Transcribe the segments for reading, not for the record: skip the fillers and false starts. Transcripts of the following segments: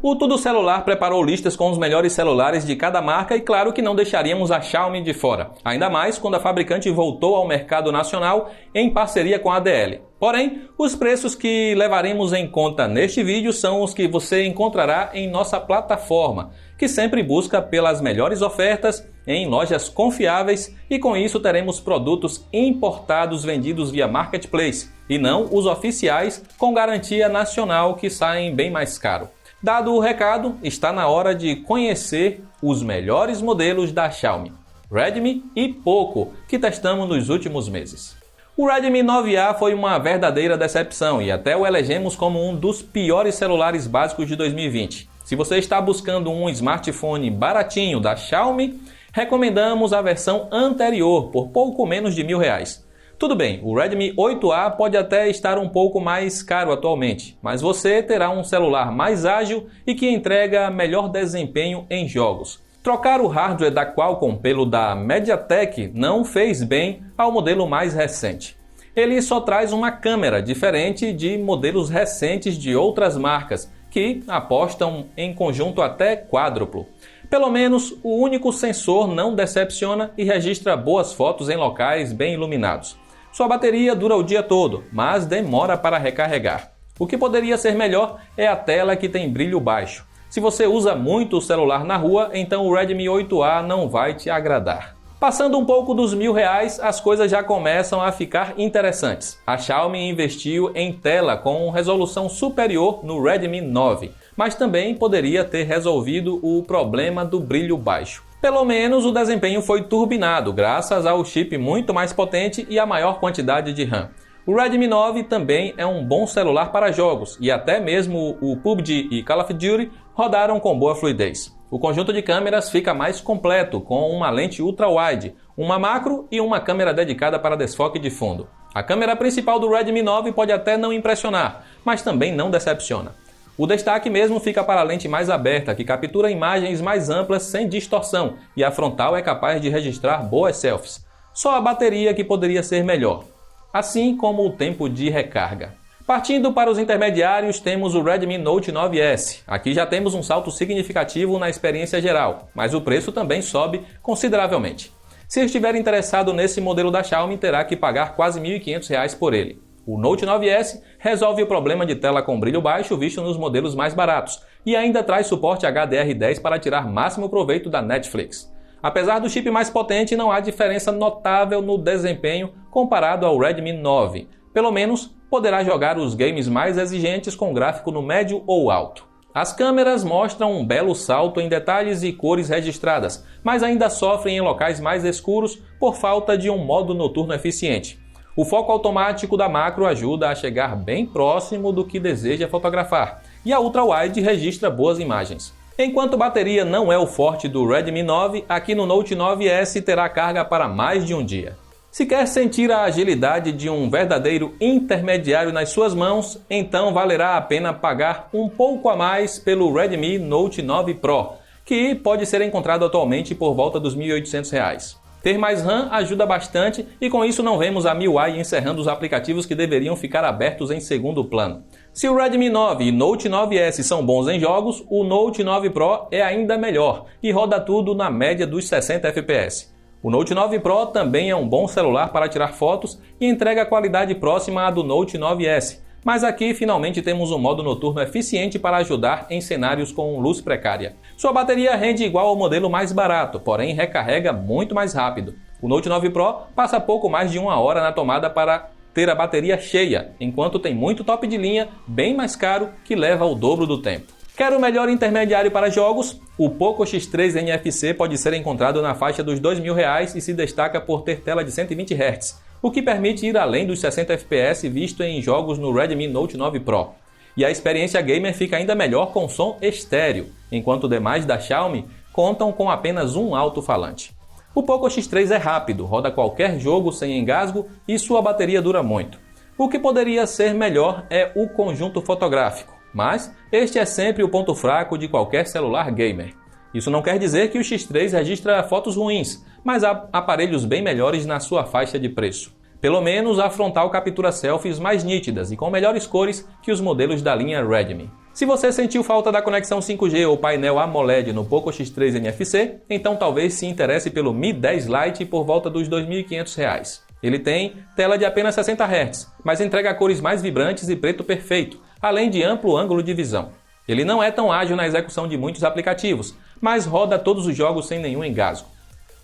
O Tudo Celular preparou listas com os melhores celulares de cada marca e claro que não deixaríamos a Xiaomi de fora. Ainda mais quando a fabricante voltou ao mercado nacional em parceria com a ADL. Porém, os preços que levaremos em conta neste vídeo são os que você encontrará em nossa plataforma, que sempre busca pelas melhores ofertas em lojas confiáveis e com isso teremos produtos importados vendidos via Marketplace e não os oficiais com garantia nacional que saem bem mais caro. Dado o recado, está na hora de conhecer os melhores modelos da Xiaomi, Redmi e Poco, que testamos nos últimos meses. O Redmi 9A foi uma verdadeira decepção e até o elegemos como um dos piores celulares básicos de 2020. Se você está buscando um smartphone baratinho da Xiaomi, recomendamos a versão anterior por pouco menos de R$1.000. Tudo bem, o Redmi 8A pode até estar um pouco mais caro atualmente, mas você terá um celular mais ágil e que entrega melhor desempenho em jogos. Trocar o hardware da Qualcomm pelo da MediaTek não fez bem ao modelo mais recente. Ele só traz uma câmera diferente de modelos recentes de outras marcas, que apostam em conjunto até quádruplo. Pelo menos o único sensor não decepciona e registra boas fotos em locais bem iluminados. Sua bateria dura o dia todo, mas demora para recarregar. O que poderia ser melhor é a tela que tem brilho baixo. Se você usa muito o celular na rua, então o Redmi 8A não vai te agradar. Passando um pouco dos R$1.000, as coisas já começam a ficar interessantes. A Xiaomi investiu em tela com resolução superior no Redmi 9, mas também poderia ter resolvido o problema do brilho baixo. Pelo menos o desempenho foi turbinado, graças ao chip muito mais potente e a maior quantidade de RAM. O Redmi 9 também é um bom celular para jogos, e até mesmo o PUBG e Call of Duty rodaram com boa fluidez. O conjunto de câmeras fica mais completo, com uma lente ultra-wide, uma macro e uma câmera dedicada para desfoque de fundo. A câmera principal do Redmi 9 pode até não impressionar, mas também não decepciona. O destaque mesmo fica para a lente mais aberta, que captura imagens mais amplas sem distorção, e a frontal é capaz de registrar boas selfies. Só a bateria que poderia ser melhor, assim como o tempo de recarga. Partindo para os intermediários, temos o Redmi Note 9S. Aqui já temos um salto significativo na experiência geral, mas o preço também sobe consideravelmente. Se estiver interessado nesse modelo da Xiaomi, terá que pagar quase R$1.500 por ele. O Note 9S resolve o problema de tela com brilho baixo visto nos modelos mais baratos e ainda traz suporte HDR10 para tirar máximo proveito da Netflix. Apesar do chip mais potente, não há diferença notável no desempenho comparado ao Redmi 9. Pelo menos, poderá jogar os games mais exigentes com gráfico no médio ou alto. As câmeras mostram um belo salto em detalhes e cores registradas, mas ainda sofrem em locais mais escuros por falta de um modo noturno eficiente. O foco automático da macro ajuda a chegar bem próximo do que deseja fotografar, e a ultra-wide registra boas imagens. Enquanto bateria não é o forte do Redmi 9, aqui no Note 9S terá carga para mais de um dia. Se quer sentir a agilidade de um verdadeiro intermediário nas suas mãos, então valerá a pena pagar um pouco a mais pelo Redmi Note 9 Pro, que pode ser encontrado atualmente por volta dos R$1.800. Ter mais RAM ajuda bastante e com isso não vemos a MIUI encerrando os aplicativos que deveriam ficar abertos em segundo plano. Se o Redmi 9 e Note 9S são bons em jogos, o Note 9 Pro é ainda melhor e roda tudo na média dos 60 FPS. O Note 9 Pro também é um bom celular para tirar fotos e entrega qualidade próxima à do Note 9S, mas aqui finalmente temos um modo noturno eficiente para ajudar em cenários com luz precária. Sua bateria rende igual ao modelo mais barato, porém recarrega muito mais rápido. O Note 9 Pro passa pouco mais de 1 hora na tomada para ter a bateria cheia, enquanto tem muito top de linha bem mais caro que leva o dobro do tempo. Quer o melhor intermediário para jogos? O Poco X3 NFC pode ser encontrado na faixa dos R$2.000 e se destaca por ter tela de 120 Hz, o que permite ir além dos 60 FPS visto em jogos no Redmi Note 9 Pro. E a experiência gamer fica ainda melhor com som estéreo, enquanto demais da Xiaomi contam com apenas um alto-falante. O Poco X3 é rápido, roda qualquer jogo sem engasgo e sua bateria dura muito. O que poderia ser melhor é o conjunto fotográfico. Mas este é sempre o ponto fraco de qualquer celular gamer. Isso não quer dizer que o X3 registra fotos ruins, mas há aparelhos bem melhores na sua faixa de preço. Pelo menos a frontal captura selfies mais nítidas e com melhores cores que os modelos da linha Redmi. Se você sentiu falta da conexão 5G ou painel AMOLED no Poco X3 NFC, então talvez se interesse pelo Mi 10 Lite por volta dos R$ 2.500. Ele tem tela de apenas 60 Hz, mas entrega cores mais vibrantes e preto perfeito, além de amplo ângulo de visão. Ele não é tão ágil na execução de muitos aplicativos, mas roda todos os jogos sem nenhum engasgo.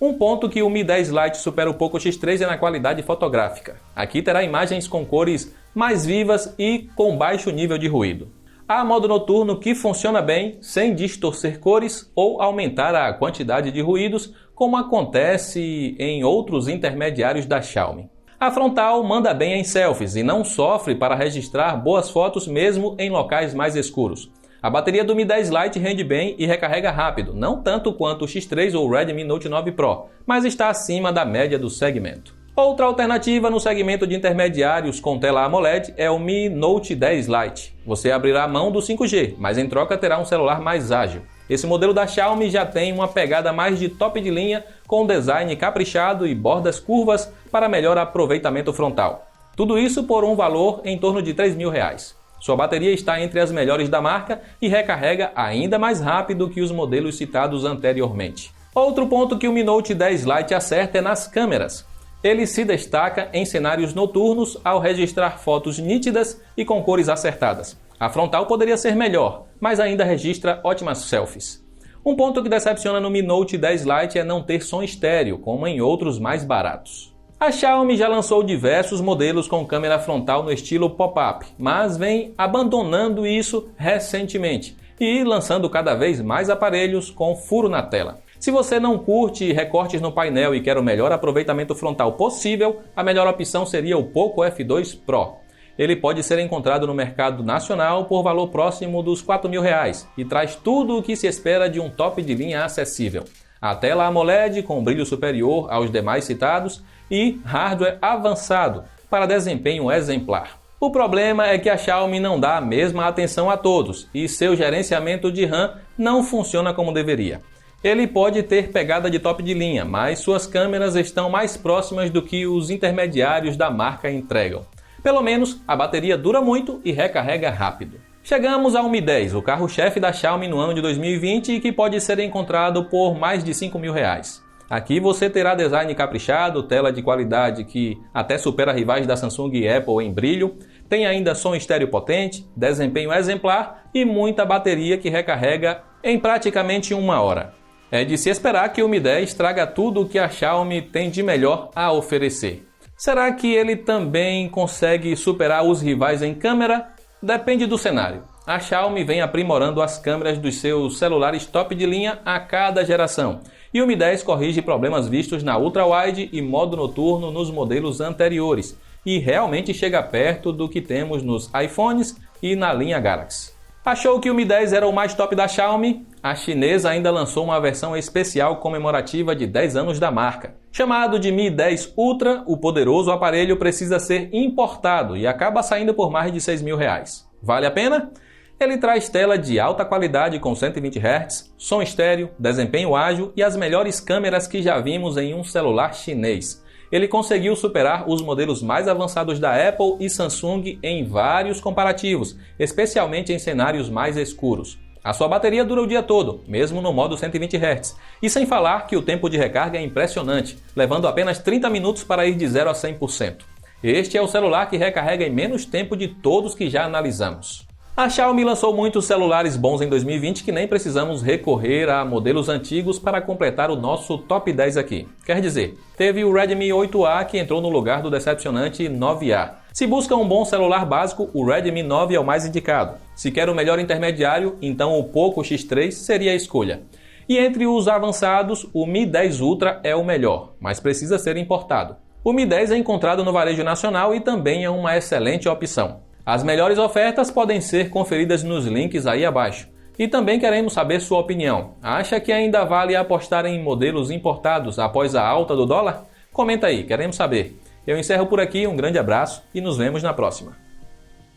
Um ponto que o Mi 10 Lite supera o Poco X3 é na qualidade fotográfica. Aqui terá imagens com cores mais vivas e com baixo nível de ruído. Há modo noturno que funciona bem, sem distorcer cores ou aumentar a quantidade de ruídos, como acontece em outros intermediários da Xiaomi. A frontal manda bem em selfies e não sofre para registrar boas fotos mesmo em locais mais escuros. A bateria do Mi 10 Lite rende bem e recarrega rápido, não tanto quanto o X3 ou o Redmi Note 9 Pro, mas está acima da média do segmento. Outra alternativa no segmento de intermediários com tela AMOLED é o Mi Note 10 Lite. Você abrirá mão do 5G, mas em troca terá um celular mais ágil. Esse modelo da Xiaomi já tem uma pegada mais de top de linha, com design caprichado e bordas curvas para melhor aproveitamento frontal. Tudo isso por um valor em torno de R$ 3.000. Sua bateria está entre as melhores da marca e recarrega ainda mais rápido que os modelos citados anteriormente. Outro ponto que o Mi Note 10 Lite acerta é nas câmeras. Ele se destaca em cenários noturnos ao registrar fotos nítidas e com cores acertadas. A frontal poderia ser melhor, mas ainda registra ótimas selfies. Um ponto que decepciona no Mi Note 10 Lite é não ter som estéreo, como em outros mais baratos. A Xiaomi já lançou diversos modelos com câmera frontal no estilo pop-up, mas vem abandonando isso recentemente e lançando cada vez mais aparelhos com furo na tela. Se você não curte recortes no painel e quer o melhor aproveitamento frontal possível, a melhor opção seria o Poco F2 Pro. Ele pode ser encontrado no mercado nacional por valor próximo dos R$ 4.000 e traz tudo o que se espera de um top de linha acessível. A tela AMOLED com brilho superior aos demais citados e hardware avançado para desempenho exemplar. O problema é que a Xiaomi não dá a mesma atenção a todos e seu gerenciamento de RAM não funciona como deveria. Ele pode ter pegada de top de linha, mas suas câmeras estão mais próximas do que os intermediários da marca entregam. Pelo menos, a bateria dura muito e recarrega rápido. Chegamos ao Mi 10, o carro-chefe da Xiaomi no ano de 2020 e que pode ser encontrado por mais de R$ 5.000. Aqui você terá design caprichado, tela de qualidade que até supera rivais da Samsung e Apple em brilho, tem ainda som estéreo potente, desempenho exemplar e muita bateria que recarrega em praticamente 1 hora. É de se esperar que o Mi 10 traga tudo o que a Xiaomi tem de melhor a oferecer. Será que ele também consegue superar os rivais em câmera? Depende do cenário. A Xiaomi vem aprimorando as câmeras dos seus celulares top de linha a cada geração. E o Mi 10 corrige problemas vistos na ultra-wide e modo noturno nos modelos anteriores. E realmente chega perto do que temos nos iPhones e na linha Galaxy. Achou que o Mi 10 era o mais top da Xiaomi? A chinesa ainda lançou uma versão especial comemorativa de 10 anos da marca. Chamado de Mi 10 Ultra, o poderoso aparelho precisa ser importado e acaba saindo por mais de R$ 6.000. Vale a pena? Ele traz tela de alta qualidade com 120 Hz, som estéreo, desempenho ágil e as melhores câmeras que já vimos em um celular chinês. Ele conseguiu superar os modelos mais avançados da Apple e Samsung em vários comparativos, especialmente em cenários mais escuros. A sua bateria dura o dia todo, mesmo no modo 120 Hz. E sem falar que o tempo de recarga é impressionante, levando apenas 30 minutos para ir de 0 a 100%. Este é o celular que recarrega em menos tempo de todos que já analisamos. A Xiaomi lançou muitos celulares bons em 2020 que nem precisamos recorrer a modelos antigos para completar o nosso top 10 aqui. Quer dizer, teve o Redmi 8A que entrou no lugar do decepcionante 9A. Se busca um bom celular básico, o Redmi 9 é o mais indicado. Se quer o melhor intermediário, então o Poco X3 seria a escolha. E entre os avançados, o Mi 10 Ultra é o melhor, mas precisa ser importado. O Mi 10 é encontrado no varejo nacional e também é uma excelente opção. As melhores ofertas podem ser conferidas nos links aí abaixo. E também queremos saber sua opinião. Acha que ainda vale apostar em modelos importados após a alta do dólar? Comenta aí, queremos saber. Eu encerro por aqui, um grande abraço e nos vemos na próxima.